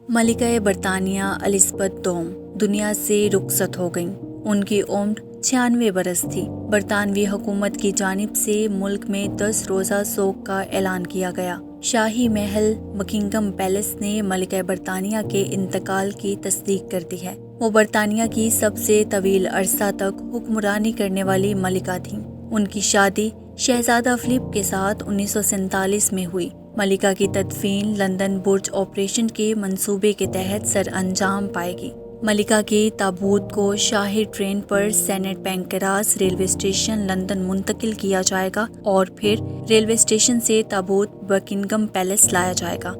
ملکہ برطانیہ الزبتھ دوم دنیا سے رخصت ہو گئیں۔ ان کی عمر 96 برس تھی۔ برطانوی حکومت کی جانب سے ملک میں 10 روزہ سوگ کا اعلان کیا گیا۔ شاہی محل بکنگھم پیلس نے ملکہ برطانیہ کے انتقال کی تصدیق کر دی ہے۔ وہ برطانیہ کی سب سے طویل عرصہ تک حکمرانی کرنے والی ملکہ تھیں۔ ان کی شادی شہزادہ فلپ کے ساتھ 1947 میں ہوئی۔ ملکہ کی تدفین لندن برج آپریشن کے منصوبے کے تحت سر انجام پائے گی۔ ملکہ کے تابوت کو شاہی ٹرین پر Saint Pancras railway station London منتقل کیا جائے گا اور پھر ریلوے اسٹیشن سے تابوت بکنگھم پیلس لایا جائے گا۔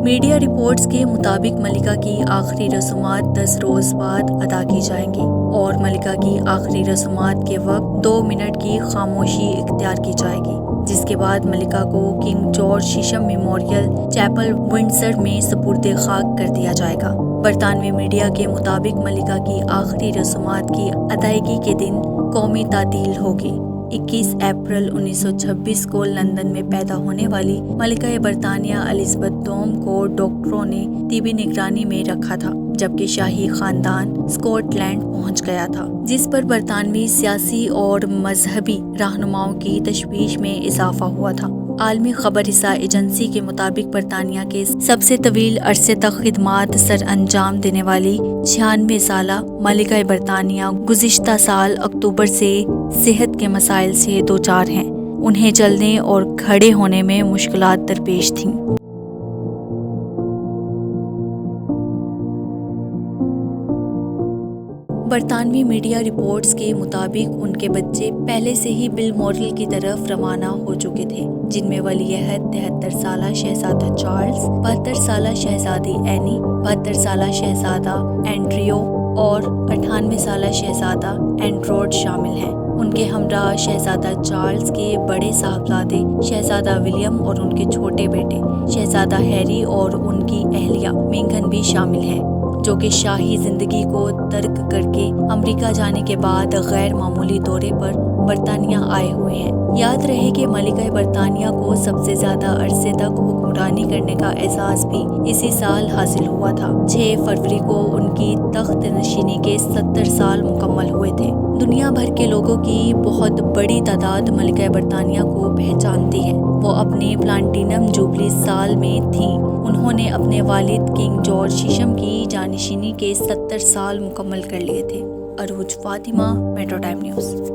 میڈیا رپورٹس کے مطابق ملکہ کی آخری رسومات 10 روز بعد ادا کی جائیں گی اور ملکہ کی آخری رسومات کے وقت 2 منٹ کی خاموشی اختیار کی جائے گی، جس کے بعد ملکہ کو کنگ جارج ششم میموریل چیپل ونڈسر میں سپرد خاک کر دیا جائے گا۔ برطانوی میڈیا کے مطابق ملکہ کی آخری رسومات کی ادائیگی کے دن قومی تعطیل ہوگی۔ 21 اپریل 1926 کو لندن میں پیدا ہونے والی ملکہ برطانیہ الزبتھ دوم کو ڈاکٹروں نے طبی نگرانی میں رکھا تھا، جبکہ شاہی خاندان اسکاٹ لینڈ پہنچ گیا تھا، جس پر برطانوی سیاسی اور مذہبی رہنماؤں کی تشویش میں اضافہ ہوا تھا۔ عالمی خبر رساں ایجنسی کے مطابق برطانیہ کے سب سے طویل عرصے تک خدمات سر انجام دینے والی 96 سالہ ملکہ برطانیہ گزشتہ سال اکتوبر سے صحت کے مسائل سے دوچار ہیں۔ انہیں چلنے اور کھڑے ہونے میں مشکلات درپیش تھیں۔ برطانوی میڈیا رپورٹس کے مطابق ان کے بچے پہلے سے ہی بالمورل کی طرف روانہ ہو چکے تھے، جن میں ولی عہد 73 سالہ شہزادہ چارلز، 72 سالہ شہزادی اینی، 72 سالہ شہزادہ اینڈریو اور 98 سالہ شہزادہ اینڈروڈ شامل ہیں۔ ان کے ہمراہ شہزادہ چارلز کے بڑے صاحبزادے شہزادہ ولیم اور ان کے چھوٹے بیٹے شہزادہ ہیری اور ان کی اہلیہ میگھن بھی شامل ہیں، جو کہ شاہی زندگی کو ترک کر کے امریکہ جانے کے بعد غیر معمولی دورے پر برطانیہ آئے ہوئے ہیں۔ یاد رہے کہ ملکہ برطانیہ کو سب سے زیادہ عرصے تک حکمرانی کرنے کا اعزاز بھی اسی سال حاصل ہوا تھا۔ 6 فروری کو ان کی تخت نشینی کے 70 سال مکمل ہوئے تھے۔ دنیا بھر کے لوگوں کی بہت بڑی تعداد ملکہ برطانیہ کو پہچانتی ہے۔ وہ اپنے پلاٹینم جوبلی سال میں تھیں۔ انہوں نے اپنے والد کنگ جارج ششم کی جانشینی کے 70 سال مکمل کر لیے تھے۔ عروج فاطمہ، میٹرو ٹائم نیوز۔